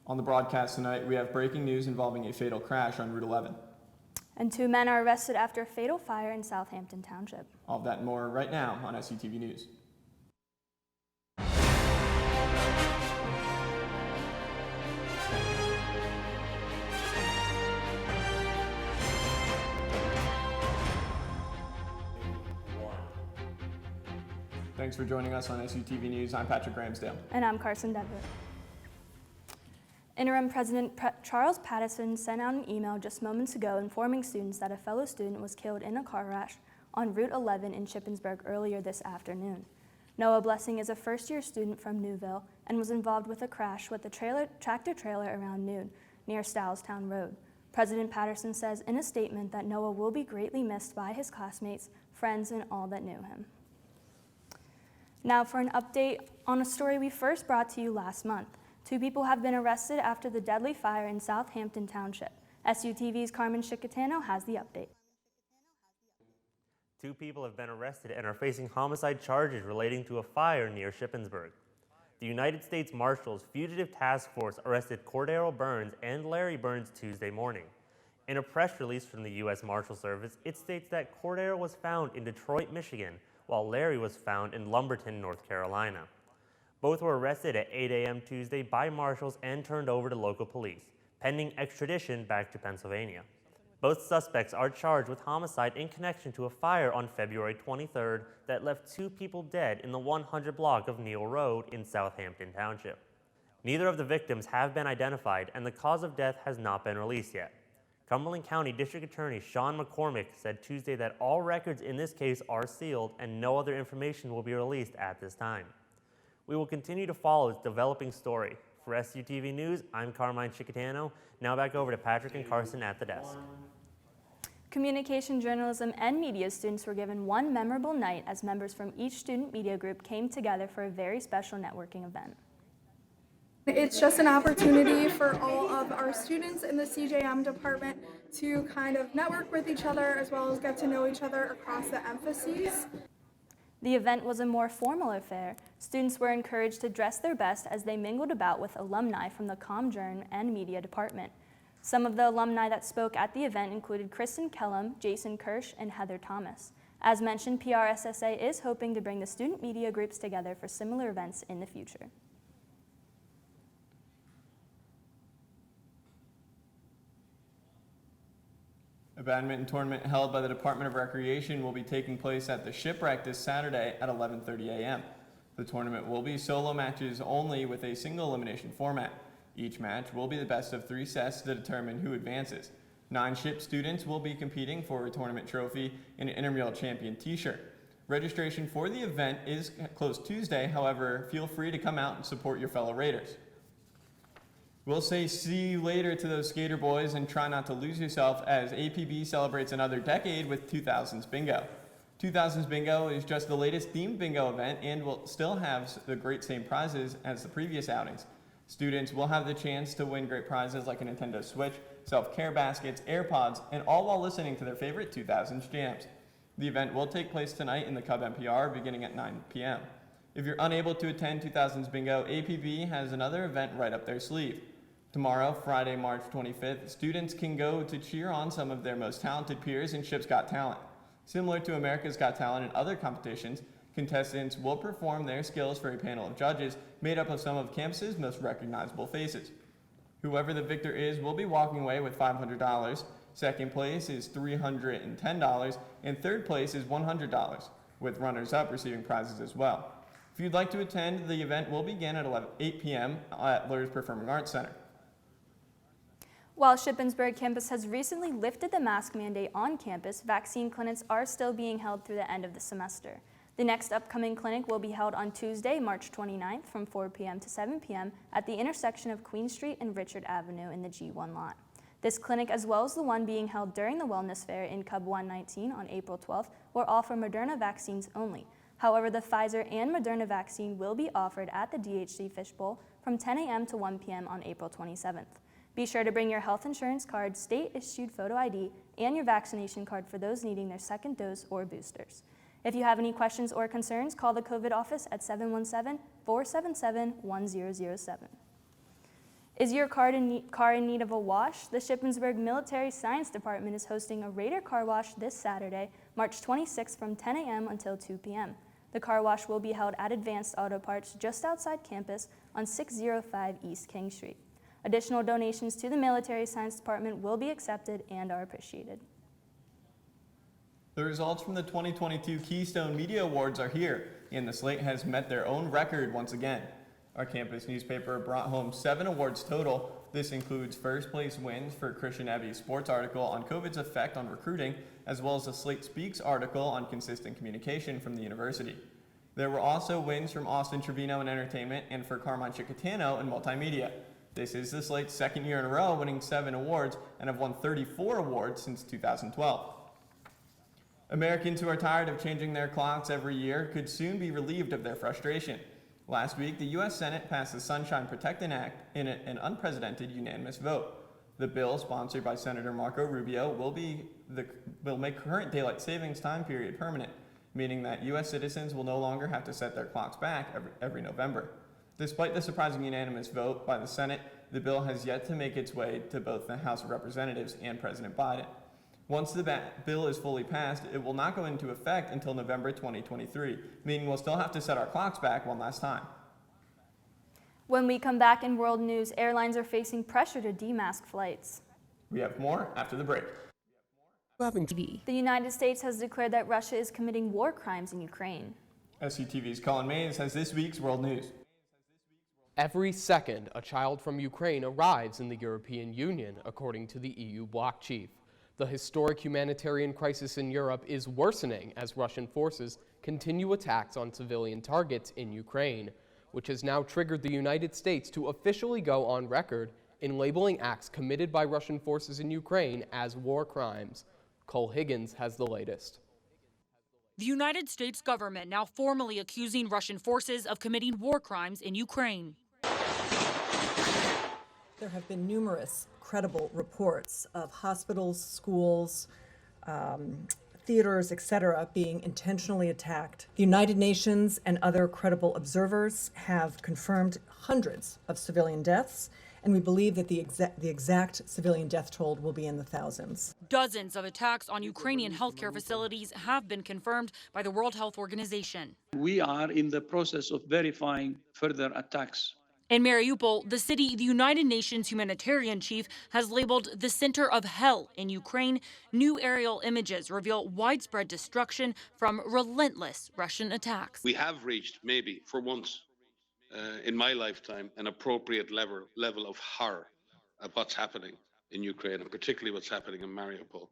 On the broadcast tonight, we have breaking news involving a fatal crash on Route 11. And 2 men are arrested after a fatal fire in Southampton Township. All of that and more right now on SUTV News. Thanks for joining us on SUTV News. I'm Patrick Ramsdale. And I'm Carson Devitt. Interim President Charles Patterson sent out an email just moments ago informing students that a fellow student was killed in a car crash on Route 11 in Shippensburg earlier this afternoon. Noah Blessing is a first-year student from Newville and was involved with a crash with a tractor-trailer around noon near Stowstown Road. President Patterson says in a statement that Noah will be greatly missed by his classmates, friends, and all that knew him. Now for an update on a story we first brought to you last month. 2 people have been arrested after the deadly fire in Southampton Township. SUTV's Carmen Chicatano has the update. 2 people have been arrested and are facing homicide charges relating to a fire near Shippensburg. The United States Marshals Fugitive Task Force arrested Cordero Burns and Larry Burns Tuesday morning. In a press release from the U.S. Marshal Service, it states that Cordero was found in Detroit, Michigan, while Larry was found in Lumberton, North Carolina. Both were arrested at 8 a.m. Tuesday by marshals and turned over to local police, pending extradition back to Pennsylvania. Both suspects are charged with homicide in connection to a fire on February 23rd that left 2 people dead in the 100 block of Neal Road in Southampton Township. Neither of the victims have been identified and the cause of death has not been released yet. Cumberland County District Attorney Sean McCormick said Tuesday that all records in this case are sealed and no other information will be released at this time. We will continue to follow its developing story. For SUTV News, I'm Carmine Chicatano. Now back over to Patrick and Carson at the desk. Communication, journalism, and media students were given one memorable night as members from each student media group came together for a very special networking event. It's just an opportunity for all of our students in the CJM department to kind of network with each other as well as get to know each other across the emphases. The event was a more formal affair. Students were encouraged to dress their best as they mingled about with alumni from the ComJourn and media department. Some of the alumni that spoke at the event included Kristen Kellum, Jason Kirsch, and Heather Thomas. As mentioned, PRSSA is hoping to bring the student media groups together for similar events in the future. A badminton tournament held by the Department of Recreation will be taking place at the Shipwreck this Saturday at 11:30 a.m. The tournament will be solo matches only with a single elimination format. Each match will be the best of 3 sets to determine who advances. 9 ship students will be competing for a tournament trophy and an intramural champion t-shirt. Registration for the event is closed Tuesday, however, feel free to come out and support your fellow Raiders. We'll say see you later to those skater boys and try not to lose yourself as APB celebrates another decade with 2000s Bingo. 2000s Bingo is just the latest themed bingo event and will still have the great same prizes as the previous outings. Students will have the chance to win great prizes like a Nintendo Switch, self-care baskets, AirPods, and all while listening to their favorite 2000s jams. The event will take place tonight in the Cub NPR beginning at 9 p.m. If you're unable to attend 2000s Bingo, APB has another event right up their sleeve. Tomorrow, Friday, March 25th, students can go to cheer on some of their most talented peers in Ship's Got Talent. Similar to America's Got Talent and other competitions, contestants will perform their skills for a panel of judges made up of some of campus's most recognizable faces. Whoever the victor is will be walking away with $500. Second place is $310, and third place is $100, with runners-up receiving prizes as well. If you'd like to attend, the event will begin at 8 p.m. at Lawyers Performing Arts Center. While Shippensburg campus has recently lifted the mask mandate on campus, vaccine clinics are still being held through the end of the semester. The next upcoming clinic will be held on Tuesday, March 29th from 4 p.m. to 7 p.m. at the intersection of Queen Street and Richard Avenue in the G1 lot. This clinic, as well as the one being held during the Wellness Fair in Cub 119 on April 12th, will offer Moderna vaccines only. However, the Pfizer and Moderna vaccine will be offered at the DHC Fishbowl from 10 a.m. to 1 p.m. on April 27th. Be sure to bring your health insurance card, state-issued photo ID, and your vaccination card for those needing their second dose or boosters. If you have any questions or concerns, call the COVID office at 717-477-1007. Is your car in need of a wash? The Shippensburg Military Science Department is hosting a Raider Car Wash this Saturday, March 26th from 10 a.m. until 2 p.m. The car wash will be held at Advanced Auto Parts just outside campus on 605 East King Street. Additional donations to the Military Science Department will be accepted and are appreciated. The results from the 2022 Keystone Media Awards are here, and the slate has met their own record once again. Our campus newspaper brought home 7 awards total. This includes first place wins for Christian Ebby's sports article on COVID's effect on recruiting, as well as the Slate Speaks article on consistent communication from the university. There were also wins from Austin Trevino in entertainment and for Carmine Chicatano in multimedia. This is the Slate's second year in a row winning 7 awards and have won 34 awards since 2012. Americans who are tired of changing their clocks every year could soon be relieved of their frustration. Last week, the U.S. Senate passed the Sunshine Protecting Act in an unprecedented unanimous vote. The bill, sponsored by Senator Marco Rubio, will make current daylight savings time period permanent, meaning that U.S. citizens will no longer have to set their clocks back every November. Despite the surprising unanimous vote by the Senate, the bill has yet to make its way to both the House of Representatives and President Biden. Once the bill is fully passed, it will not go into effect until November 2023, meaning we'll still have to set our clocks back one last time. When we come back in world news, airlines are facing pressure to demask flights. We have more after the break. The United States has declared that Russia is committing war crimes in Ukraine. SUTV's Colin Mays has this week's world news. Every second, a child from Ukraine arrives in the European Union, according to the EU bloc chief. The historic humanitarian crisis in Europe is worsening as Russian forces continue attacks on civilian targets in Ukraine, which has now triggered the United States to officially go on record in labeling acts committed by Russian forces in Ukraine as war crimes. Cole Higgins has the latest. The United States government now formally accusing Russian forces of committing war crimes in Ukraine. There have been numerous credible reports of hospitals, schools, theaters, etc., being intentionally attacked. The United Nations and other credible observers have confirmed hundreds of civilian deaths, and we believe that the exact civilian death toll will be in the thousands. Dozens of attacks on Ukrainian healthcare facilities have been confirmed by the World Health Organization. We are in the process of verifying further attacks. In Mariupol, the city the United Nations humanitarian chief has labeled the center of hell in Ukraine. New aerial images reveal widespread destruction from relentless Russian attacks. We have reached, maybe for once in my lifetime, an appropriate level of horror of what's happening in Ukraine, and particularly what's happening in Mariupol.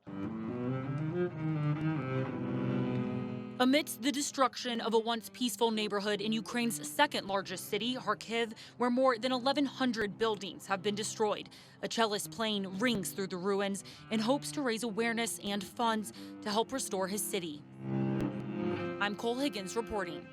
Amidst the destruction of a once peaceful neighborhood in Ukraine's second largest city, Kharkiv, where more than 1,100 buildings have been destroyed, a cellist plane rings through the ruins in hopes to raise awareness and funds to help restore his city. I'm Cole Higgins reporting.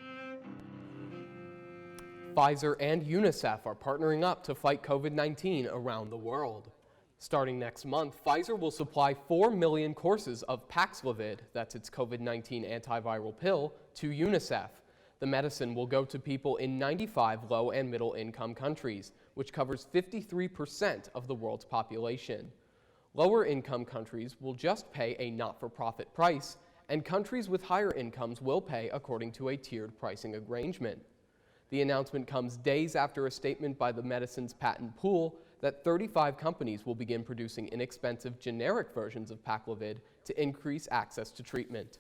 Pfizer and UNICEF are partnering up to fight COVID-19 around the world. Starting next month, Pfizer will supply 4 million courses of Paxlovid, that's its COVID-19 antiviral pill, to UNICEF. The medicine will go to people in 95 low and middle income countries, which covers 53% of the world's population. Lower income countries will just pay a not-for-profit price, and countries with higher incomes will pay according to a tiered pricing arrangement. The announcement comes days after a statement by the medicine's patent pool that 35 companies will begin producing inexpensive generic versions of Paxlovid to increase access to treatment.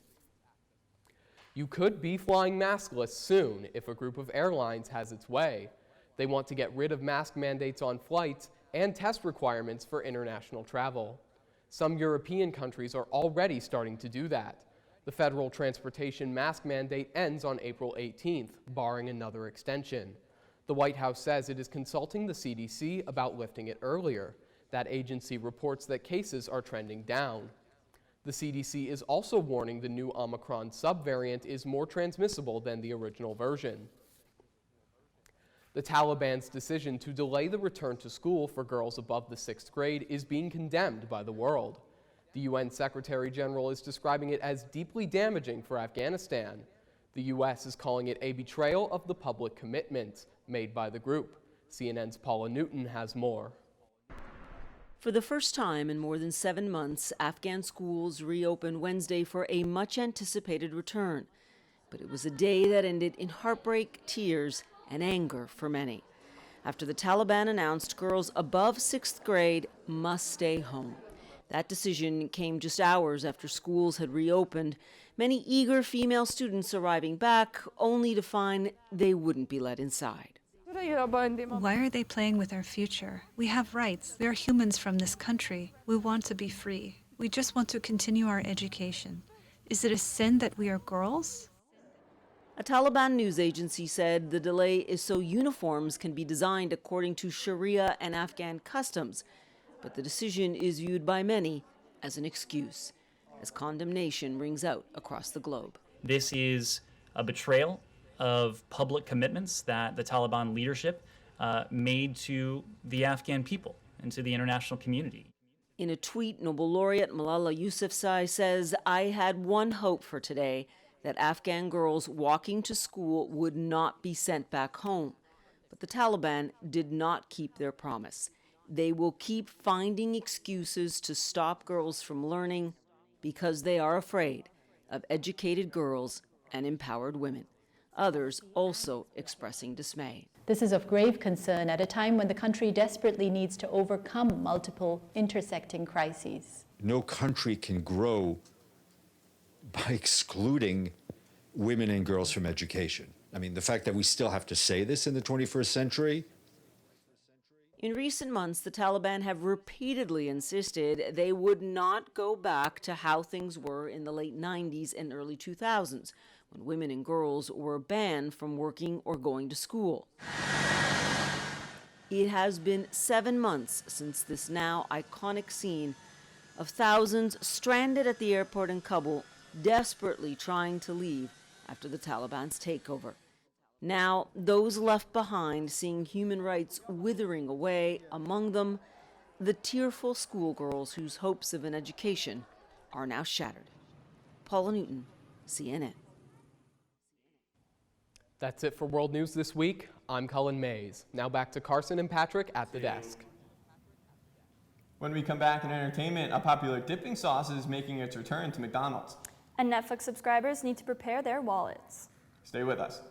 You could be flying maskless soon if a group of airlines has its way. They want to get rid of mask mandates on flights and test requirements for international travel. Some European countries are already starting to do that. The federal transportation mask mandate ends on April 18th, barring another extension. The White House says it is consulting the CDC about lifting it earlier. That agency reports that cases are trending down. The CDC is also warning the new Omicron subvariant is more transmissible than the original version. The Taliban's decision to delay the return to school for girls above the 6th grade is being condemned by the world. The UN Secretary General is describing it as deeply damaging for Afghanistan. The U.S. is calling it a betrayal of the public commitments made by the group. CNN's Paula Newton has more. For the first time in more than 7 months, Afghan schools reopened Wednesday for a much-anticipated return. But it was a day that ended in heartbreak, tears, and anger for many. After the Taliban announced girls above 6th grade must stay home. That decision came just hours after schools had reopened, many eager female students arriving back only to find they wouldn't be let inside. Why are they playing with our future? We have rights. We are humans from this country. We want to be free. We just want to continue our education. Is it a sin that we are girls? A Taliban news agency said the delay is so uniforms can be designed according to Sharia and Afghan customs, but the decision is viewed by many as an excuse, as condemnation rings out across the globe. This is a betrayal of public commitments that the Taliban leadership made to the Afghan people and to the international community. In a tweet, Nobel laureate Malala Yousafzai says, "I had one hope for today, that Afghan girls walking to school would not be sent back home." But the Taliban did not keep their promise. They will keep finding excuses to stop girls from learning because they are afraid of educated girls and empowered women. Others also expressing dismay. This is of grave concern at a time when the country desperately needs to overcome multiple intersecting crises. No country can grow by excluding women and girls from education. I mean, the fact that we still have to say this in the 21st century. In recent months, the Taliban have repeatedly insisted they would not go back to how things were in the late 90s and early 2000s, when women and girls were banned from working or going to school. It has been 7 months since this now iconic scene of thousands stranded at the airport in Kabul, desperately trying to leave after the Taliban's takeover. Now, those left behind seeing human rights withering away, among them, the tearful schoolgirls whose hopes of an education are now shattered. Paula Newton, CNN. That's it for World News this week. I'm Cullen Mays. Now back to Carson and Patrick at the desk. When we come back in entertainment, a popular dipping sauce is making its return to McDonald's. And Netflix subscribers need to prepare their wallets. Stay with us.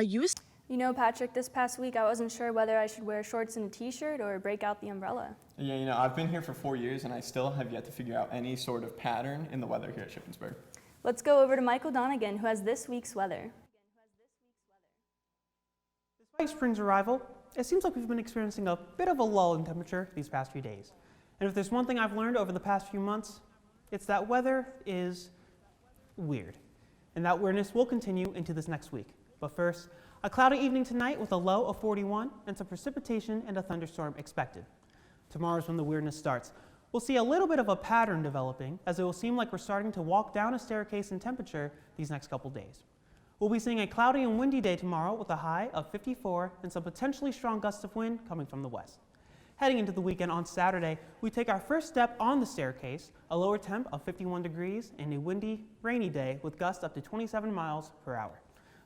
You know, Patrick, this past week I wasn't sure whether I should wear shorts and a t-shirt or break out the umbrella. Yeah, you know, I've been here for 4 years and I still have yet to figure out any sort of pattern in the weather here at Shippensburg. Let's go over to Michael Donegan, who has this week's weather. Despite spring's arrival, it seems like we've been experiencing a bit of a lull in temperature these past few days. And if there's one thing I've learned over the past few months, it's that weather is weird. And that weirdness will continue into this next week. But first, a cloudy evening tonight with a low of 41 and some precipitation and a thunderstorm expected. Tomorrow's when the weirdness starts. We'll see a little bit of a pattern developing, as it will seem like we're starting to walk down a staircase in temperature these next couple days. We'll be seeing a cloudy and windy day tomorrow with a high of 54 and some potentially strong gusts of wind coming from the west. Heading into the weekend on Saturday, we take our first step on the staircase, a lower temp of 51 degrees and a windy, rainy day with gusts up to 27 miles per hour.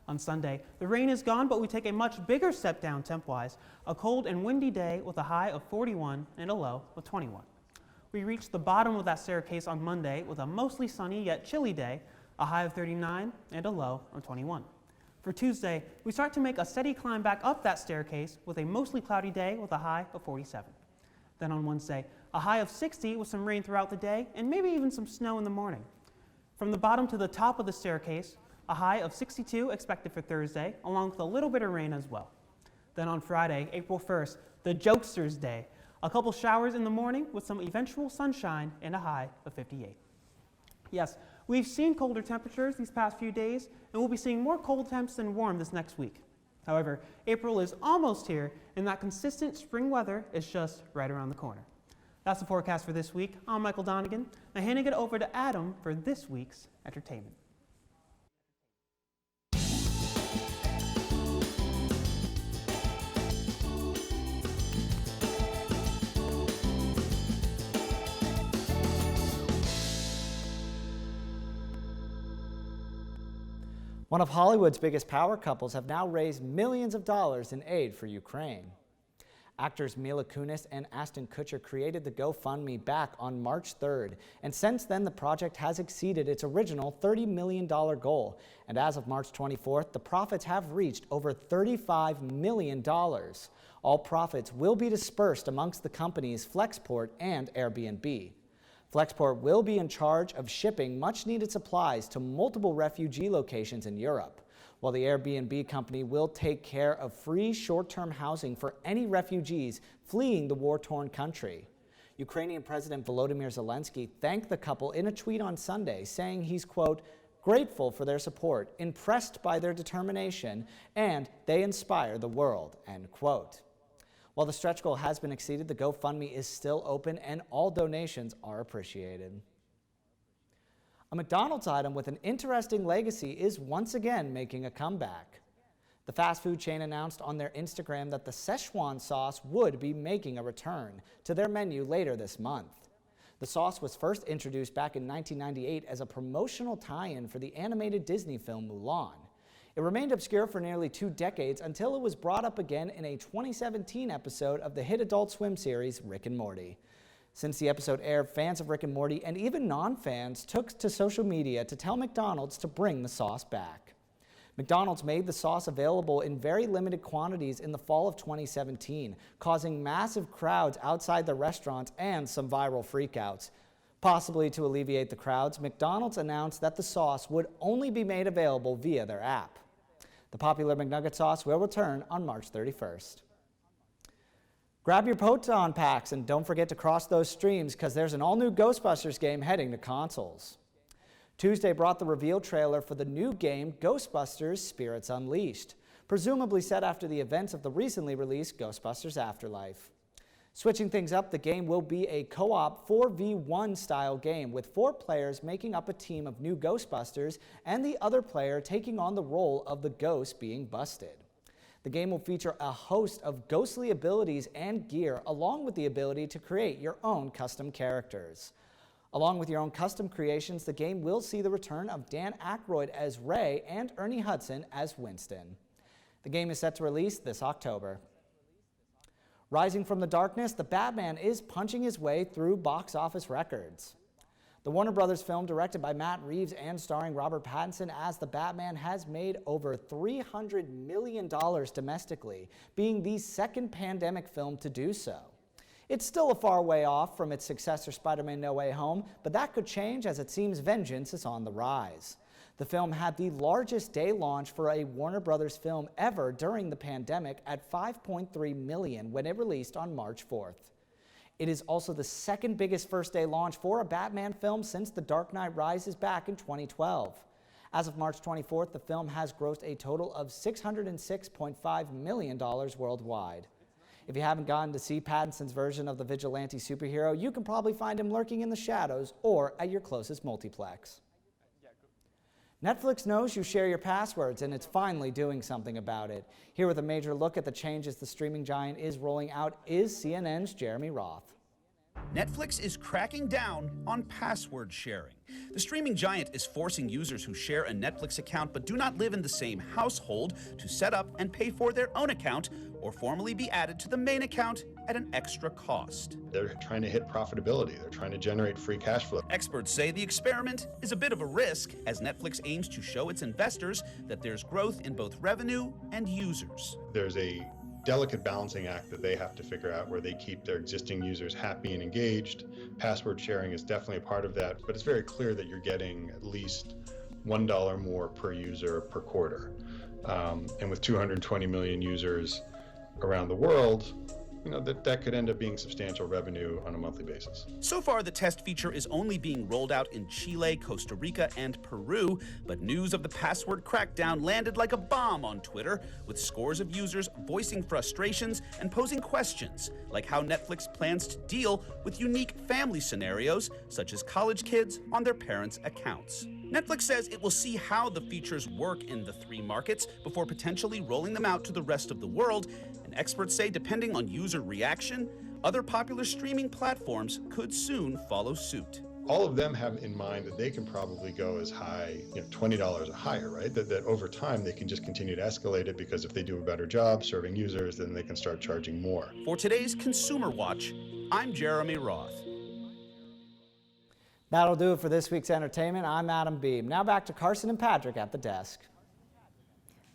On Sunday, the rain is gone, but we take a much bigger step down temp-wise, a cold and windy day with a high of 41 and a low of 21. We reach the bottom of that staircase on Monday with a mostly sunny yet chilly day, a high of 39 and a low of 21. For Tuesday, we start to make a steady climb back up that staircase with a mostly cloudy day with a high of 47. Then on Wednesday, a high of 60 with some rain throughout the day and maybe even some snow in the morning. From the bottom to the top of the staircase, a high of 62 expected for Thursday, along with a little bit of rain as well. Then on Friday, April 1st, the Jokesters Day, a couple showers in the morning with some eventual sunshine and a high of 58. Yes, we've seen colder temperatures these past few days, and we'll be seeing more cold temps than warm this next week. However, April is almost here, and that consistent spring weather is just right around the corner. That's the forecast for this week. I'm Michael Donegan. Now handing it over to Adam for this week's entertainment. One of Hollywood's biggest power couples have now raised millions of dollars in aid for Ukraine. Actors Mila Kunis and Ashton Kutcher created the GoFundMe back on March 3rd, and since then the project has exceeded its original $30 million goal, and as of March 24th, the profits have reached over $35 million. All profits will be dispersed amongst the companies Flexport and Airbnb. Flexport will be in charge of shipping much-needed supplies to multiple refugee locations in Europe, while the Airbnb company will take care of free short-term housing for any refugees fleeing the war-torn country. Ukrainian President Volodymyr Zelensky thanked the couple in a tweet on Sunday, saying he's, quote, grateful for their support, impressed by their determination, and they inspire the world, end quote. While the stretch goal has been exceeded, the GoFundMe is still open and all donations are appreciated. A McDonald's item with an interesting legacy is once again making a comeback. The fast food chain announced on their Instagram that the Szechuan sauce would be making a return to their menu later this month. The sauce was first introduced back in 1998 as a promotional tie-in for the animated Disney film Mulan. It remained obscure for nearly 2 decades until it was brought up again in a 2017 episode of the hit Adult Swim series Rick and Morty. Since the episode aired, fans of Rick and Morty and even non-fans took to social media to tell McDonald's to bring the sauce back. McDonald's made the sauce available in very limited quantities in the fall of 2017, causing massive crowds outside the restaurants and some viral freakouts. Possibly to alleviate the crowds, McDonald's announced that the sauce would only be made available via their app. The popular McNugget sauce will return on March 31st. Grab your Proton packs and don't forget to cross those streams because there's an all-new Ghostbusters game heading to consoles. Tuesday brought the reveal trailer for the new game Ghostbusters Spirits Unleashed, presumably set after the events of the recently released Ghostbusters Afterlife. Switching things up, the game will be a co-op 4v1 style game with 4 players making up a team of new Ghostbusters and the other player taking on the role of the ghost being busted. The game will feature a host of ghostly abilities and gear, along with the ability to create your own custom characters. Along with your own custom creations, the game will see the return of Dan Aykroyd as Ray and Ernie Hudson as Winston. The game is set to release this October. Rising from the darkness, The Batman is punching his way through box office records. The Warner Brothers film, directed by Matt Reeves and starring Robert Pattinson as the Batman, has made over $300 million domestically, being the second pandemic film to do so. It's still a far way off from its successor Spider-Man No Way Home, but that could change as it seems vengeance is on the rise. The film had the largest day launch for a Warner Brothers film ever during the pandemic at $5.3 million when it released on March 4th. It is also the second biggest first-day launch for a Batman film since The Dark Knight Rises back in 2012. As of March 24th, the film has grossed a total of $606.5 million worldwide. If you haven't gotten to see Pattinson's version of the vigilante superhero, you can probably find him lurking in the shadows or at your closest multiplex. Netflix knows you share your passwords, and it's finally doing something about it. Here with a major look at the changes the streaming giant is rolling out is CNN's Jeremy Roth. Netflix is cracking down on password sharing. The streaming giant is forcing users who share a Netflix account but do not live in the same household to set up and pay for their own account or formally be added to the main account at an extra cost. They're trying to hit profitability. They're trying to generate free cash flow. Experts say the experiment is a bit of a risk as Netflix aims to show its investors that there's growth in both revenue and users. There's a delicate balancing act that they have to figure out where they keep their existing users happy and engaged. Password sharing is definitely a part of that, but it's very clear that you're getting at least $1 more per user per quarter. And with 220 million users around the world, that could end up being substantial revenue on a monthly basis. So far, the test feature is only being rolled out in Chile, Costa Rica, and Peru, but news of the password crackdown landed like a bomb on Twitter, with scores of users voicing frustrations and posing questions, like how Netflix plans to deal with unique family scenarios, such as college kids on their parents' accounts. Netflix says it will see how the features work in the 3 markets before potentially rolling them out to the rest of the world, and experts say depending on user reaction, other popular streaming platforms could soon follow suit. all of them have in mind that they can probably go as high, $20 or higher, right? That over time they can just continue to escalate it, because if they do a better job serving users, then they can start charging more. For today's Consumer Watch, I'm Jeremy Roth. That'll do it for this week's entertainment. I'm Adam Beam. Now back to Carson and Patrick at the desk.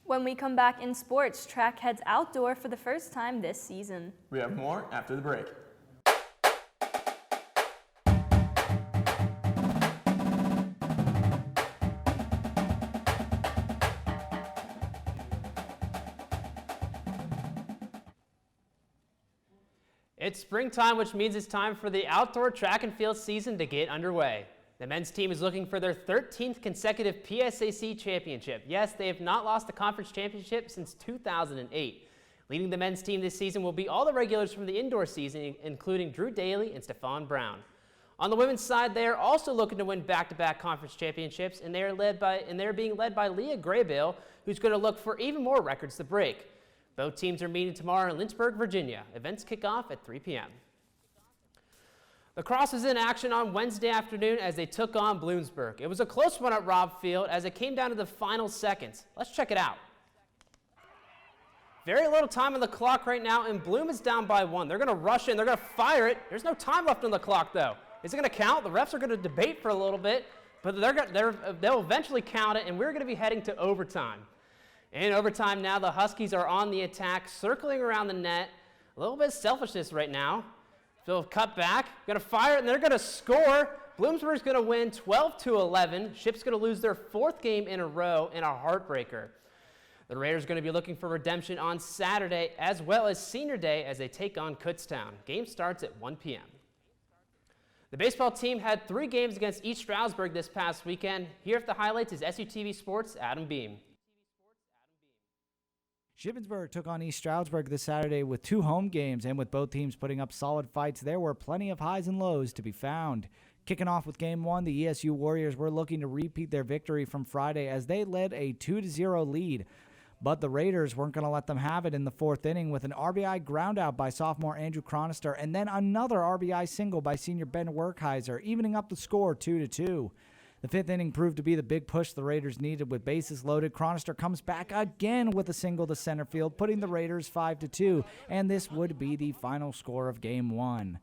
When we come back in sports, track heads outdoor for the first time this season. We have more after the break. It's springtime, which means it's time for the outdoor track and field season to get underway. The men's team is looking for their 13th consecutive PSAC championship. Yes, they have not lost a conference championship since 2008. Leading the men's team this season will be all the regulars from the indoor season, including Drew Daly and Stephon Brown. On the women's side, they are also looking to win back-to-back conference championships, and they're being led by Leah Graybale, who's going to look for even more records to break. Both teams are meeting tomorrow in Lynchburg, Virginia. Events kick off at 3 p.m. Lacrosse was in action on Wednesday afternoon as they took on Bloomsburg. It was a close one at Robb Field as it came down to the final seconds. Let's check it out. Very little time on the clock right now, and Bloom is down by 1. They're going to rush in. They're going to fire it. There's no time left on the clock, though. Is it going to count? The refs are going to debate for a little bit, but they'll eventually count it, and we're going to be heading to overtime. In overtime now, the Huskies are on the attack, circling around the net. A little bit of selfishness right now. So cut back, going to fire it, and they're going to score. Bloomsburg's going to win 12-11. Ship's going to lose their 4th game in a row in a heartbreaker. The Raiders are going to be looking for redemption on Saturday, as well as Senior Day, as they take on Kutztown. Game starts at 1 p.m. The baseball team had 3 games against East Stroudsburg this past weekend. Here at the highlights is SUTV Sports' Adam Beam. Shippensburg took on East Stroudsburg this Saturday with 2 home games, and with both teams putting up solid fights, there were plenty of highs and lows to be found. Kicking off with Game 1, the ESU Warriors were looking to repeat their victory from Friday as they led a 2-0 lead. But the Raiders weren't going to let them have it in the 4th inning with an RBI groundout by sophomore Andrew Chronister and then another RBI single by senior Ben Werkheiser, evening up the score 2-2. The 5th inning proved to be the big push the Raiders needed with bases loaded. Chronister comes back again with a single to center field, putting the Raiders 5-2, and this would be the final score of Game 1.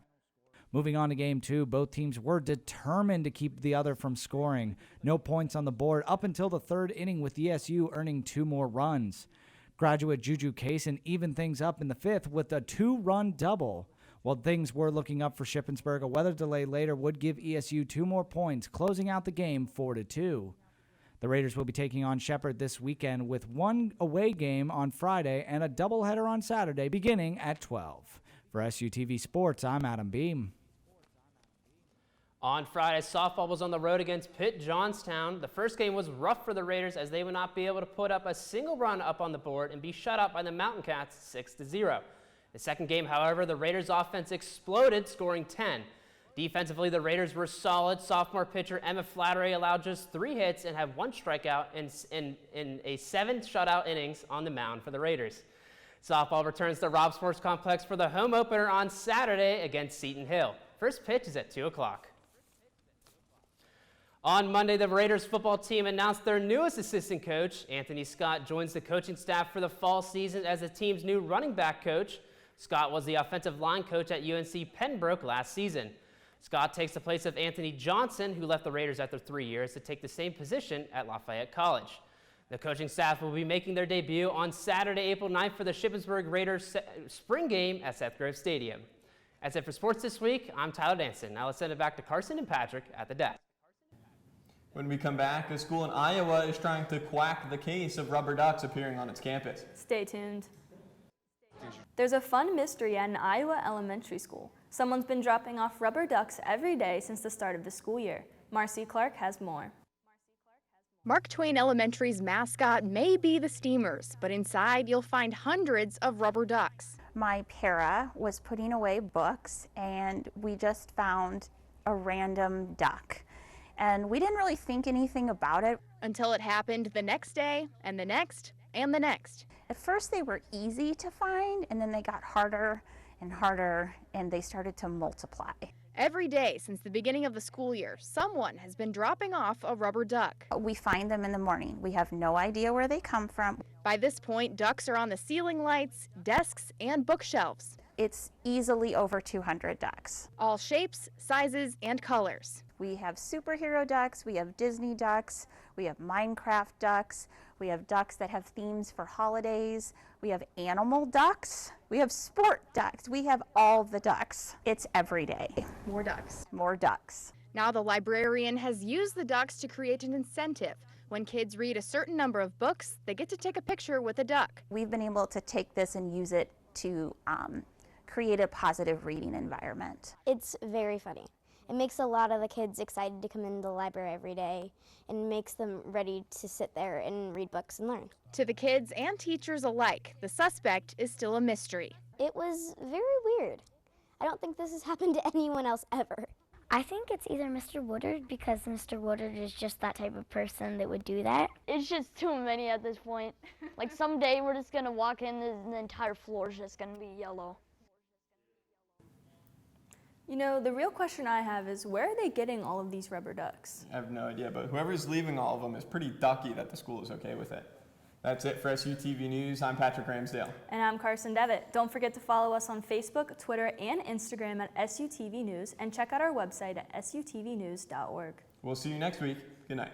Moving on to Game 2, both teams were determined to keep the other from scoring. No points on the board up until the 3rd inning, with ESU earning 2 more runs. Graduate Juju Kaysen evened things up in the 5th with a 2-run double. While things were looking up for Shippensburg, a weather delay later would give ESU 2 more points, closing out the game 4-2. The Raiders will be taking on Shepherd this weekend with 1 away game on Friday and a doubleheader on Saturday beginning at 12. For SUTV Sports, I'm Adam Beam. On Friday, softball was on the road against Pitt Johnstown. The first game was rough for the Raiders as they would not be able to put up a single run up on the board and be shut out by the Mountain Cats 6-0. The second game, however, the Raiders' offense exploded, scoring 10. Defensively, the Raiders were solid. Sophomore pitcher Emma Flattery allowed just 3 hits and had 1 strikeout in a 7 shutout innings on the mound for the Raiders. Softball returns to Robb Sports Complex for the home opener on Saturday against Seton Hill. First pitch is at 2 o'clock. On Monday, the Raiders football team announced their newest assistant coach. Anthony Scott joins the coaching staff for the fall season as the team's new running back coach. Scott was the offensive line coach at UNC Pembroke last season. Scott takes the place of Anthony Johnson, who left the Raiders after 3 years to take the same position at Lafayette College. The coaching staff will be making their debut on Saturday, April 9th for the Shippensburg Raiders spring game at Seth Grove Stadium. That's it for sports this week. I'm Tyler Danson. Now let's send it back to Carson and Patrick at the desk. When we come back, a school in Iowa is trying to quack the case of rubber ducks appearing on its campus. Stay tuned. There's a fun mystery at an Iowa elementary school. Someone's been dropping off rubber ducks every day since the start of the school year. Marcy Clark has more. Mark Twain Elementary's mascot may be the Steamers, but inside you'll find hundreds of rubber ducks. My para was putting away books and we just found a random duck. And we didn't really think anything about it. Until it happened the next day, and the next, and the next. At first they were easy to find, and then they got harder and harder, and they started to multiply. Every day since the beginning of the school year, someone has been dropping off a rubber duck. We find them in the morning. We have no idea where they come from. By this point, ducks are on the ceiling lights, desks, and bookshelves. It's easily over 200 ducks. All shapes, sizes, and colors. We have superhero ducks, we have Disney ducks, we have Minecraft ducks, we have ducks that have themes for holidays, we have animal ducks, we have sport ducks, we have all the ducks. It's every day. More ducks. More ducks. Now the librarian has used the ducks to create an incentive. When kids read a certain number of books, they get to take a picture with a duck. We've been able to take this and use it to create a positive reading environment. It's very funny. It makes a lot of the kids excited to come into the library every day and makes them ready to sit there and read books and learn. To the kids and teachers alike, the suspect is still a mystery. It was very weird. I don't think this has happened to anyone else ever. I think it's either Mr. Woodard, because Mr. Woodard is just that type of person that would do that. It's just too many at this point. Like someday we're just gonna walk in and the entire floor is just gonna be yellow. You know, the real question I have is, where are they getting all of these rubber ducks? I have no idea, but whoever's leaving all of them is pretty ducky that the school is okay with it. That's it for SUTV News. I'm Patrick Ramsdale. And I'm Carson Devitt. Don't forget to follow us on Facebook, Twitter, and Instagram at SUTV News, and check out our website at sutvnews.org. We'll see you next week. Good night.